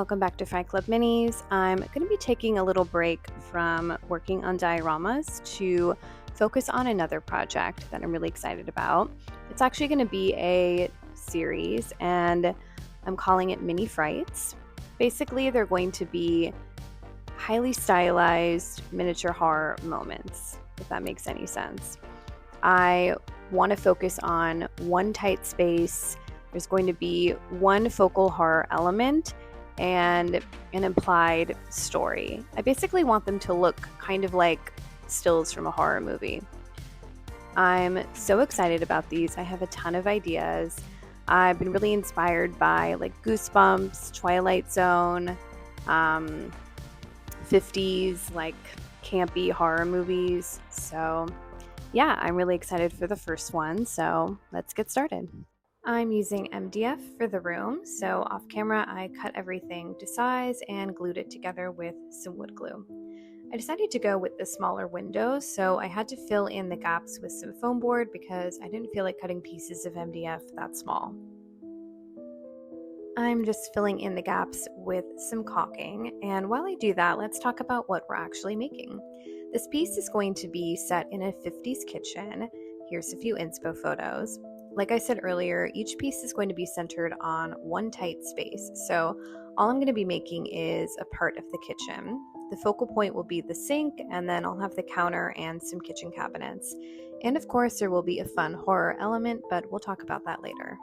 welcome back to Fight Club Minis. I'm going to be taking a little break from working on dioramas to focus on another project that I'm really excited about. It's actually going to be a series, and I'm calling it Mini Frights. Basically, they're going to be highly stylized miniature horror moments, if that makes any sense. I want to focus on one tight space. There's going to be one focal horror element and an implied story. I basically want them to look kind of like stills from a horror movie. I'm so excited about these. I have a ton of ideas. I've been really inspired by like Goosebumps, Twilight Zone, 50s like campy horror movies. So yeah, I'm really excited for the first one. So let's get started. I'm using MDF for the room, so off camera I cut everything to size and glued it together with some wood glue. I decided to go with the smaller windows, so I had to fill in the gaps with some foam board because I didn't feel like cutting pieces of MDF that small. I'm just filling in the gaps with some caulking, and while I do that, let's talk about what we're actually making. This piece is going to be set in a 50s kitchen. Here's a few inspo photos. Like I said earlier, each piece is going to be centered on one tight space, so all I'm going to be making is a part of the kitchen. The focal point will be the sink, and then I'll have the counter and some kitchen cabinets. And of course, there will be a fun horror element, but we'll talk about that later.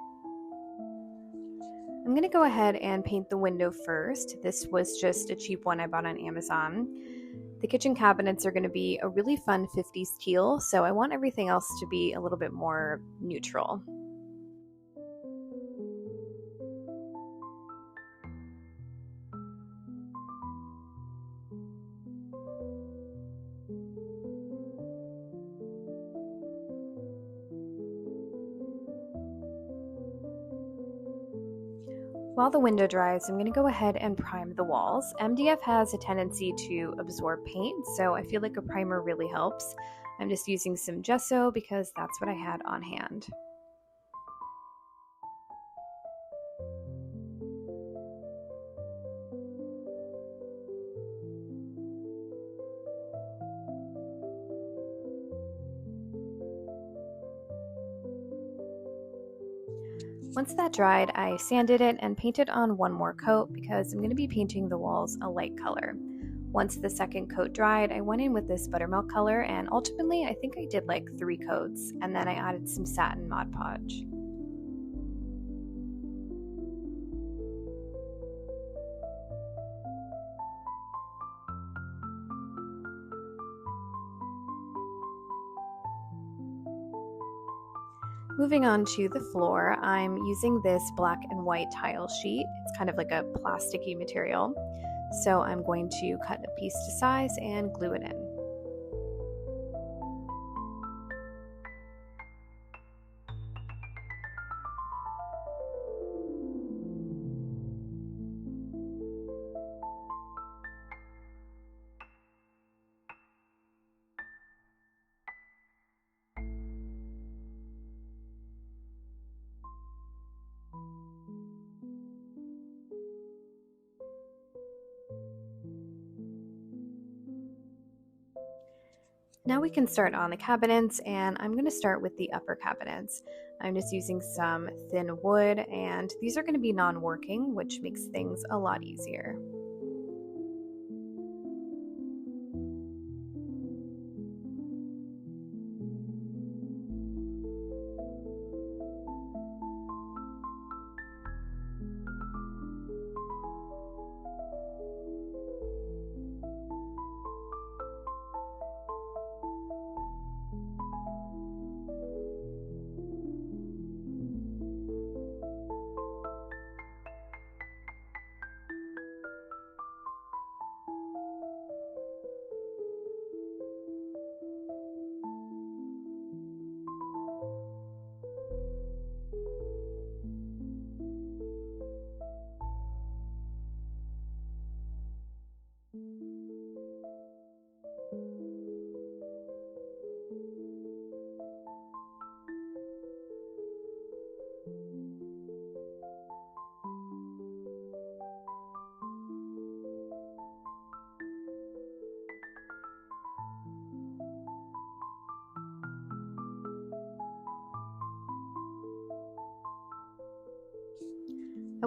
I'm going to go ahead and paint the window first. This was just a cheap one I bought on Amazon. The kitchen cabinets are going to be a really fun 50s teal, so I want everything else to be a little bit more neutral. While the window dries, I'm going to go ahead and prime the walls. MDF has a tendency to absorb paint, so I feel like a primer really helps. I'm just using some gesso because that's what I had on hand. Once that dried, I sanded it and painted on one more coat because I'm going to be painting the walls a light color. Once the second coat dried, I went in with this buttermilk color, and ultimately I think I did like 3 coats, and then I added some satin Mod Podge. Moving on to the floor, I'm using this black and white tile sheet. It's kind of like a plasticky material. So I'm going to cut a piece to size and glue it in. Now we can start on the cabinets, and I'm going to start with the upper cabinets. I'm just using some thin wood, and these are going to be non-working, which makes things a lot easier.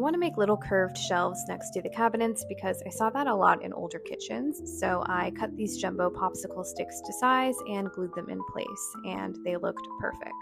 want to make little curved shelves next to the cabinets because I saw that a lot in older kitchens. So I cut these jumbo popsicle sticks to size and glued them in place, and they looked perfect.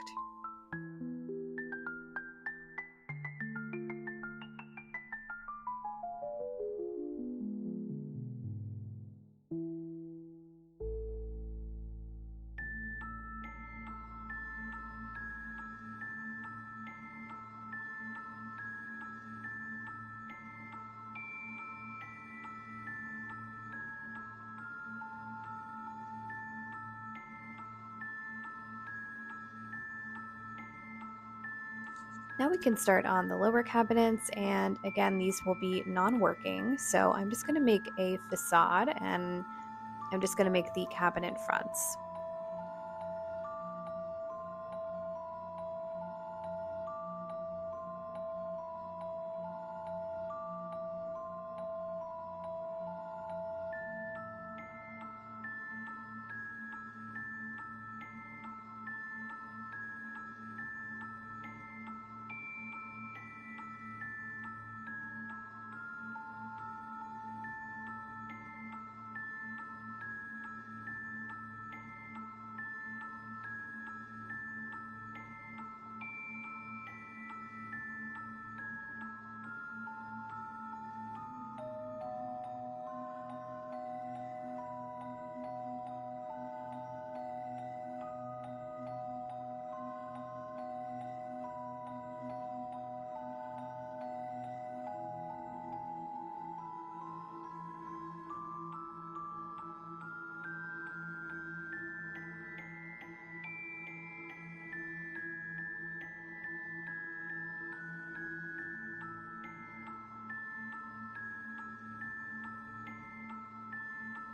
Now we can start on the lower cabinets, and again, these will be non-working. So I'm just going to make a facade, and I'm just going to make the cabinet fronts.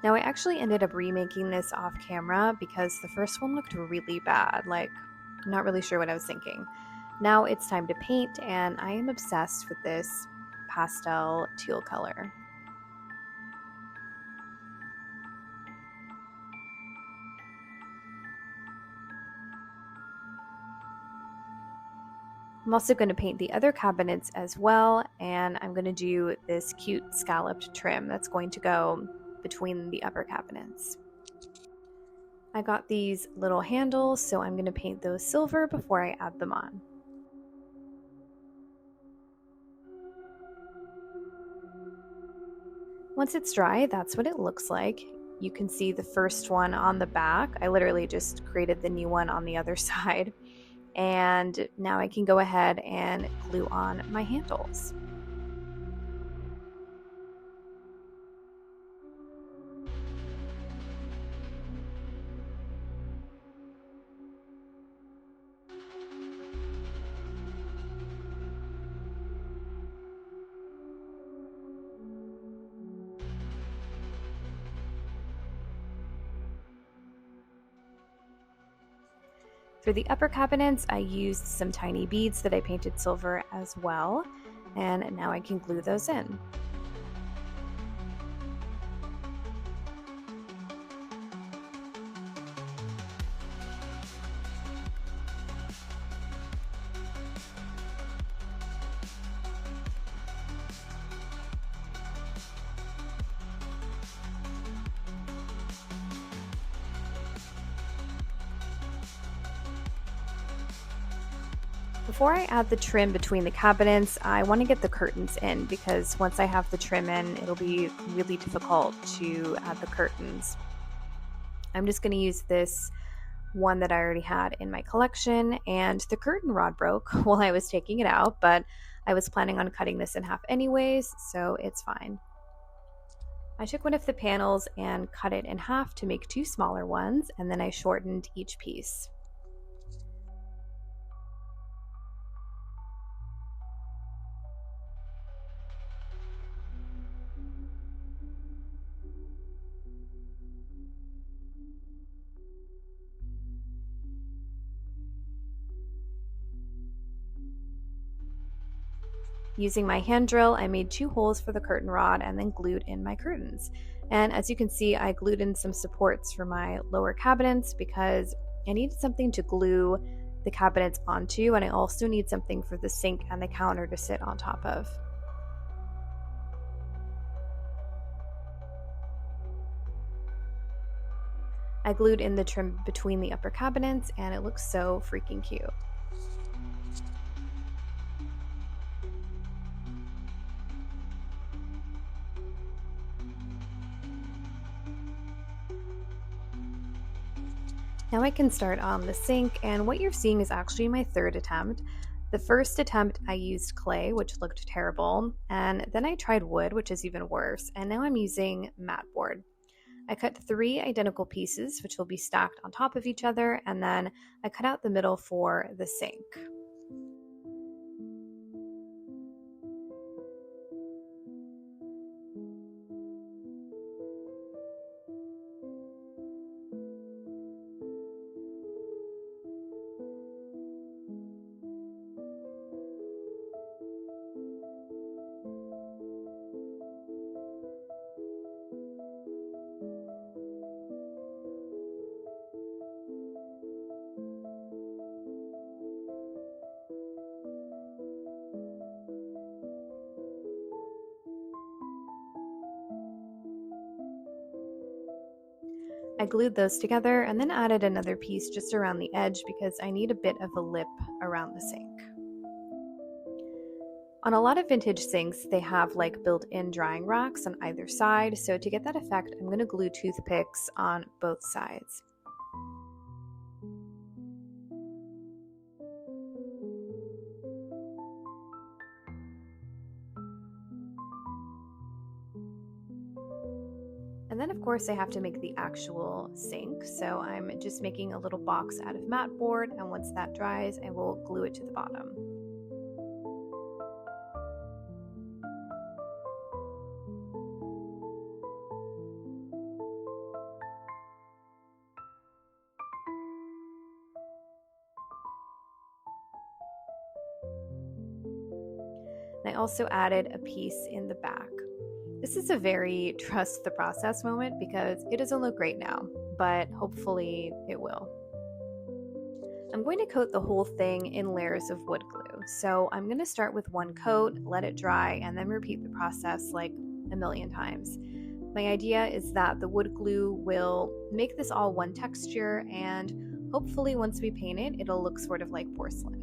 Now, I actually ended up remaking this off camera because the first one looked really bad, like, not really sure what I was thinking. Now it's time to paint, and I am obsessed with this pastel teal color. I'm also going to paint the other cabinets as well, and I'm going to do this cute scalloped trim that's going to go between the upper cabinets. I got these little handles, so I'm going to paint those silver before I add them on. Once it's dry, that's what it looks like. You can see the first one on the back. I literally just created the new one on the other side. And now I can go ahead and glue on my handles. For the upper cabinets, I used some tiny beads that I painted silver as well, and now I can glue those in. Before I add the trim between the cabinets, I want to get the curtains in because once I have the trim in, it'll be really difficult to add the curtains. I'm just going to use this one that I already had in my collection, and the curtain rod broke while I was taking it out, but I was planning on cutting this in half anyways, so it's fine. I took one of the panels and cut it in half to make two smaller ones, and then I shortened each piece. Using my hand drill, I made two holes for the curtain rod and then glued in my curtains. And as you can see, I glued in some supports for my lower cabinets because I needed something to glue the cabinets onto, and I also need something for the sink and the counter to sit on top of. I glued in the trim between the upper cabinets and it looks so freaking cute. Now I can start on the sink, and what you're seeing is actually my third attempt. The first attempt I used clay, which looked terrible, and then I tried wood, which is even worse, and now I'm using mat board. I cut three identical pieces, which will be stacked on top of each other, and then I cut out the middle for the sink. I glued those together and then added another piece just around the edge because I need a bit of a lip around the sink. On a lot of vintage sinks, they have like built-in drying racks on either side, so to get that effect, I'm going to glue toothpicks on both sides. And then of course I have to make the actual sink, so I'm just making a little box out of mat board, and once that dries, I will glue it to the bottom. And I also added a piece in the back. This is a very trust the process moment because it doesn't look great now, but hopefully it will. I'm going to coat the whole thing in layers of wood glue. So I'm going to start with one coat, let it dry, and then repeat the process like a million times. My idea is that the wood glue will make this all one texture, and hopefully once we paint it, it'll look sort of like porcelain.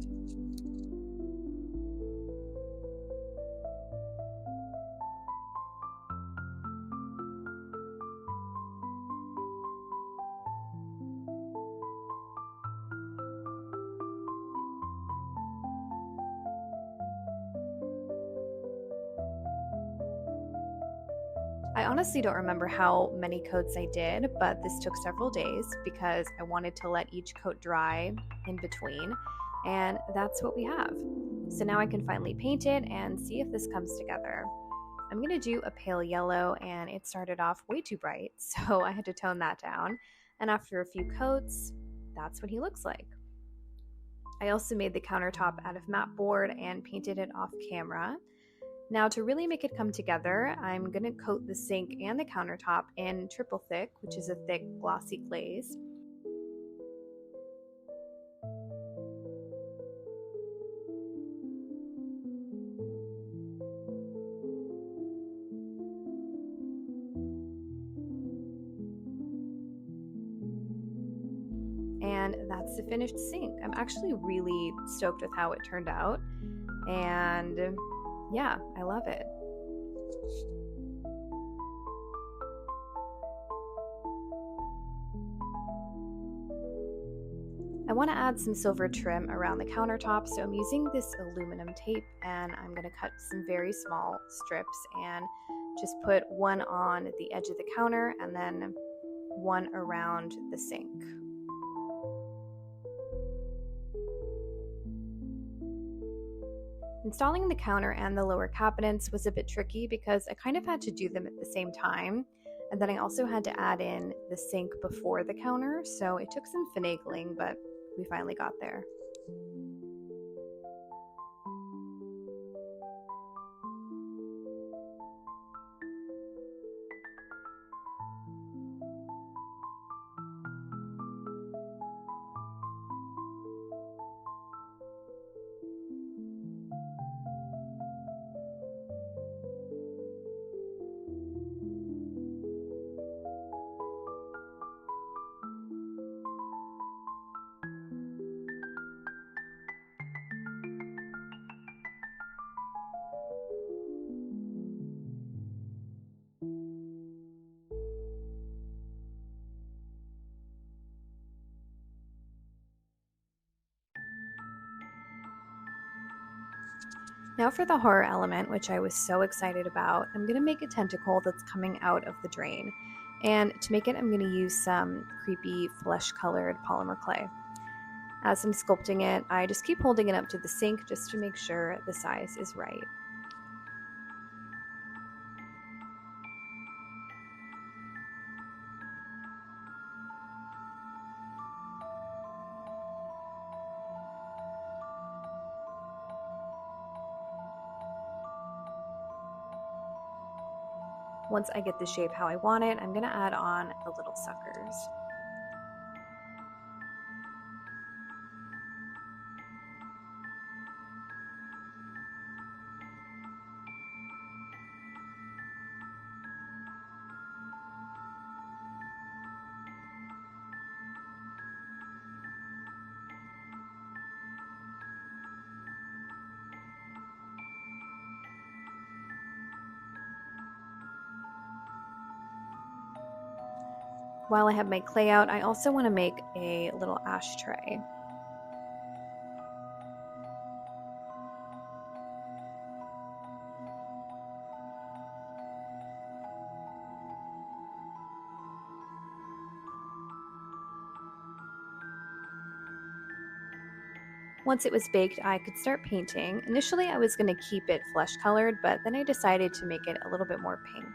I honestly don't remember how many coats I did, but this took several days because I wanted to let each coat dry in between, and that's what we have. So now I can finally paint it and see if this comes together. I'm going to do a pale yellow, and it started off way too bright, so I had to tone that down, and after a few coats, that's what he looks like. I also made the countertop out of mat board and painted it off camera. Now to really make it come together, I'm going to coat the sink and the countertop in triple thick, which is a thick glossy glaze. And that's the finished sink. I'm actually really stoked with how it turned out. And yeah, I love it. I want to add some silver trim around the countertop, so I'm using this aluminum tape, and I'm going to cut some very small strips and just put one on the edge of the counter and then one around the sink. Installing the counter and the lower cabinets was a bit tricky because I kind of had to do them at the same time, and then I also had to add in the sink before the counter, so it took some finagling, but we finally got there. Now for the horror element, which I was so excited about, I'm going to make a tentacle that's coming out of the drain. And to make it, I'm going to use some creepy flesh-colored polymer clay. As I'm sculpting it, I just keep holding it up to the sink just to make sure the size is right. Once I get the shape how I want it, I'm going to add on the little suckers. While I have my clay out, I also want to make a little ashtray. Once it was baked, I could start painting. Initially, I was going to keep it flesh colored, but then I decided to make it a little bit more pink.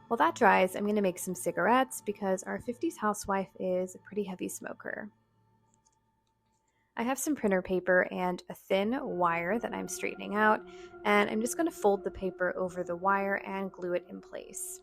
While that dries, I'm going to make some cigarettes because our 50s housewife is a pretty heavy smoker. I have some printer paper and a thin wire that I'm straightening out, and I'm just going to fold the paper over the wire and glue it in place.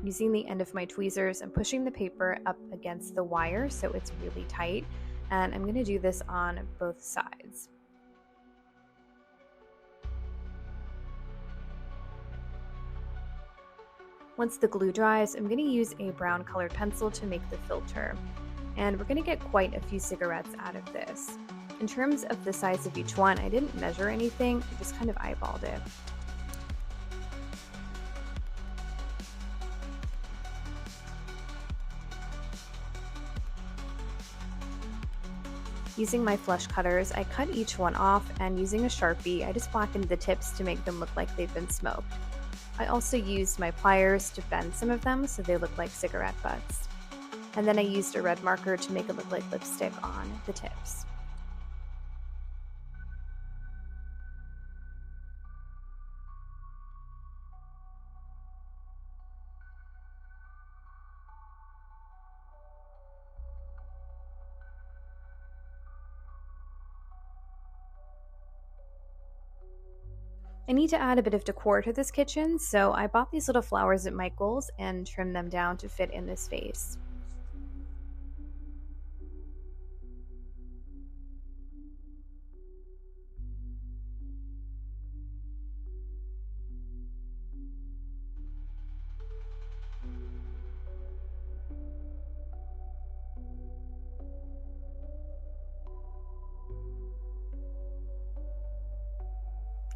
Using the end of my tweezers, I'm pushing the paper up against the wire so it's really tight, and I'm going to do this on both sides. Once the glue dries, I'm going to use a brown colored pencil to make the filter, and we're going to get quite a few cigarettes out of this. In terms of the size of each one, I didn't measure anything, I just kind of eyeballed it. Using my flush cutters, I cut each one off, and using a Sharpie, I just blackened the tips to make them look like they've been smoked. I also used my pliers to bend some of them so they look like cigarette butts. And then I used a red marker to make it look like lipstick on the tips. I need to add a bit of decor to this kitchen, so I bought these little flowers at Michael's and trimmed them down to fit in this vase.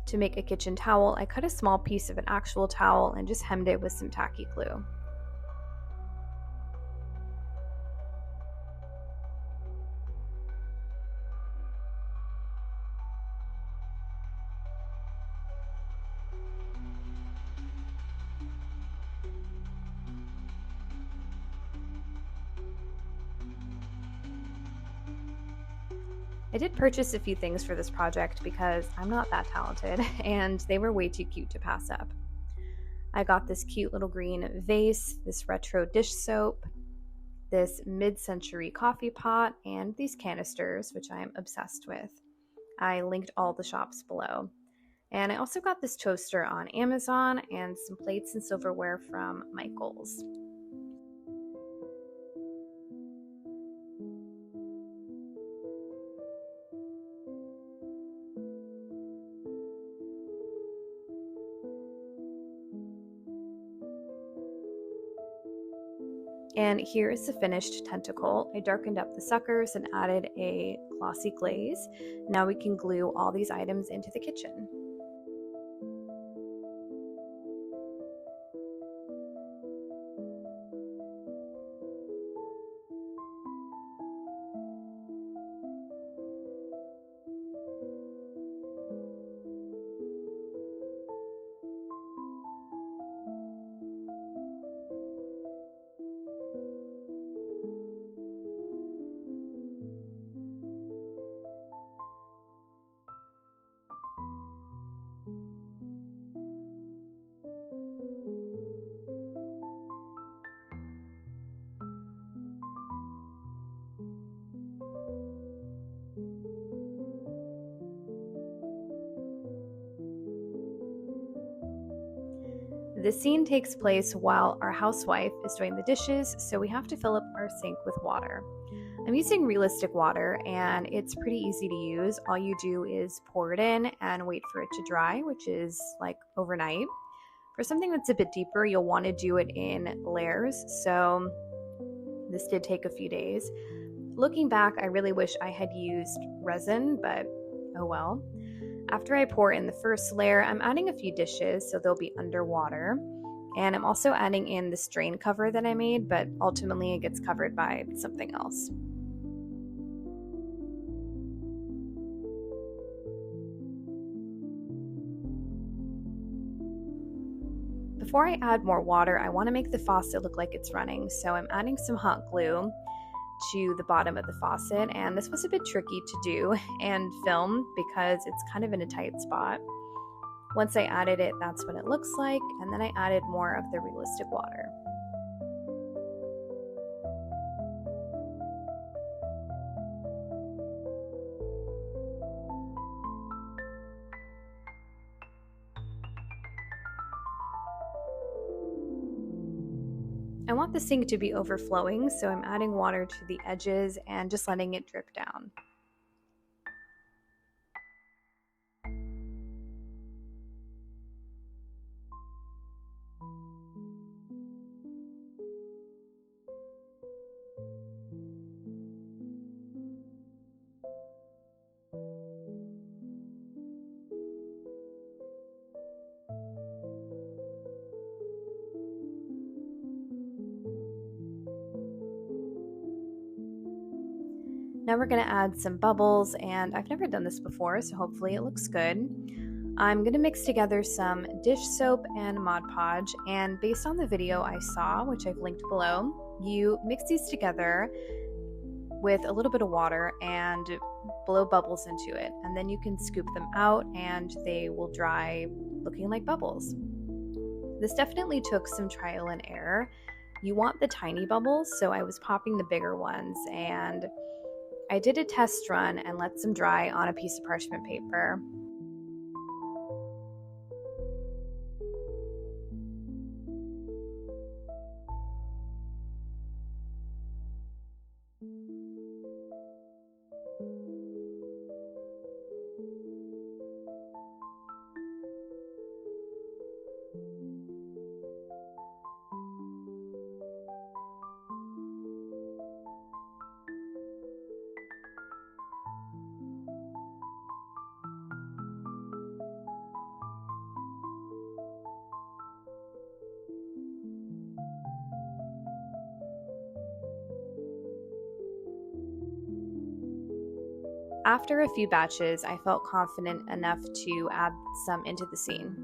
To make a kitchen towel, I cut a small piece of an actual towel and just hemmed it with some tacky glue. I did purchase a few things for this project because I'm not that talented and they were way too cute to pass up. I got this cute little green vase, this retro dish soap, this mid century coffee pot, and these canisters, which I am obsessed with. I linked all the shops below. And I also got this toaster on Amazon and some plates and silverware from Michael's. And here is the finished tentacle. I darkened up the suckers and added a glossy glaze. Now we can glue all these items into the kitchen. This scene takes place while our housewife is doing the dishes, so we have to fill up our sink with water. I'm using realistic water and it's pretty easy to use. All you do is pour it in and wait for it to dry, which is like overnight. For something that's a bit deeper, you'll want to do it in layers, so this did take a few days. Looking back, I really wish I had used resin, but oh well. After I pour in the first layer, I'm adding a few dishes so they'll be underwater. And I'm also adding in the drain cover that I made, but ultimately it gets covered by something else. Before I add more water, I want to make the faucet look like it's running, so I'm adding some hot glue to the bottom of the faucet, and this was a bit tricky to do and film because it's kind of in a tight spot. Once I added it, that's what it looks like, and then I added more of the realistic water. I want the sink to be overflowing, so I'm adding water to the edges and just letting it drip down. Now we're going to add some bubbles, and I've never done this before, so hopefully it looks good. I'm going to mix together some dish soap and Mod Podge, and based on the video I saw, which I've linked below, you mix these together with a little bit of water and blow bubbles into it, and then you can scoop them out and they will dry looking like bubbles. This definitely took some trial and error. You want the tiny bubbles, so I was popping the bigger ones, and I did a test run and let some dry on a piece of parchment paper. After a few batches, I felt confident enough to add some into the scene.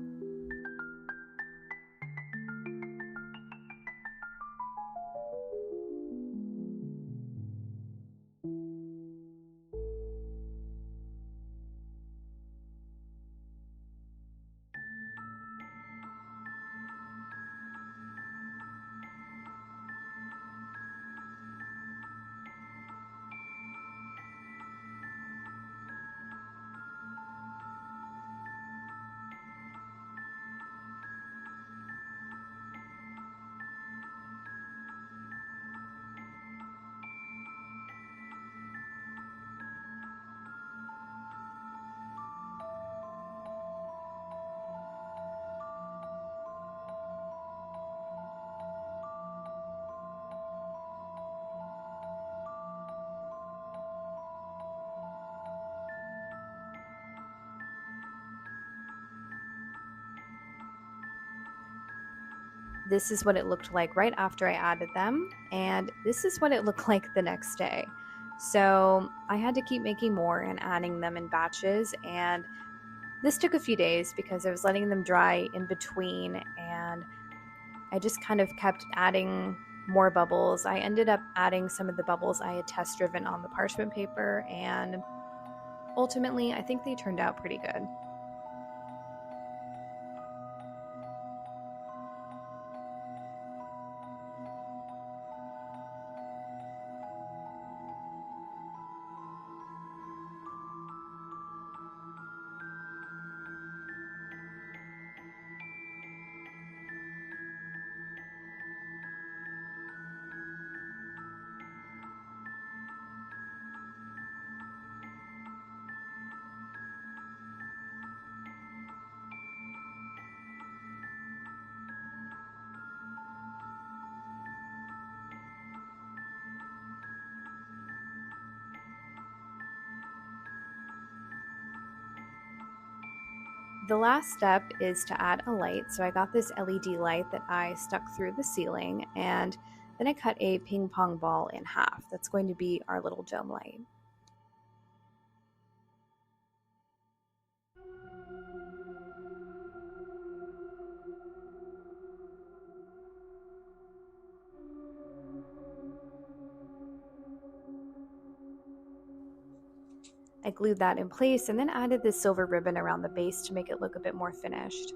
this is what it looked like right after I added them, and this is what it looked like the next day. So I had to keep making more and adding them in batches, and this took a few days because I was letting them dry in between, and I just kind of kept adding more bubbles. I ended up adding some of the bubbles I had test driven on the parchment paper, and ultimately I think they turned out pretty good. The last step is to add a light. So I got this LED light that I stuck through the ceiling, and then I cut a ping pong ball in half. That's going to be our little dome light. I glued that in place and then added this silver ribbon around the base to make it look a bit more finished.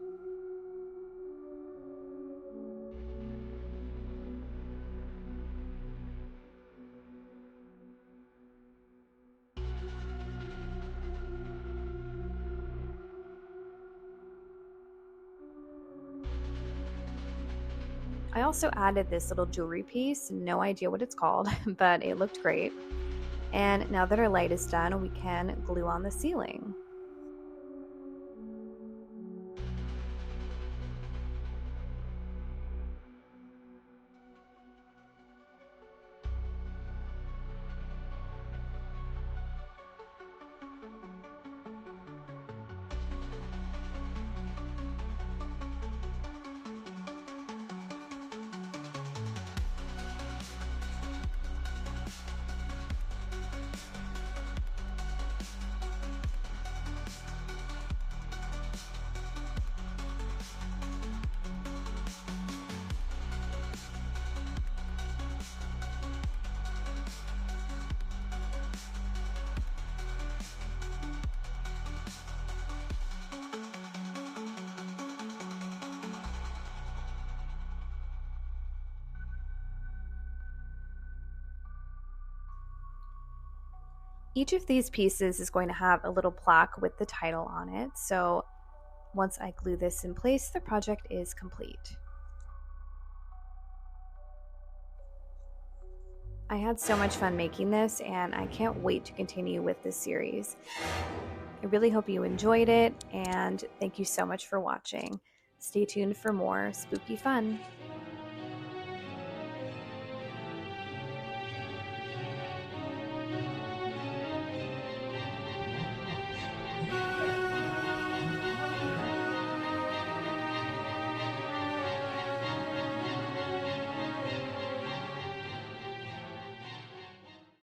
I also added this little jewelry piece, no idea what it's called, but it looked great. And now that our light is done, we can glue on the ceiling. Each of these pieces is going to have a little plaque with the title on it. So once I glue this in place, the project is complete. I had so much fun making this, and I can't wait to continue with this series. I really hope you enjoyed it, and thank you so much for watching. Stay tuned for more spooky fun.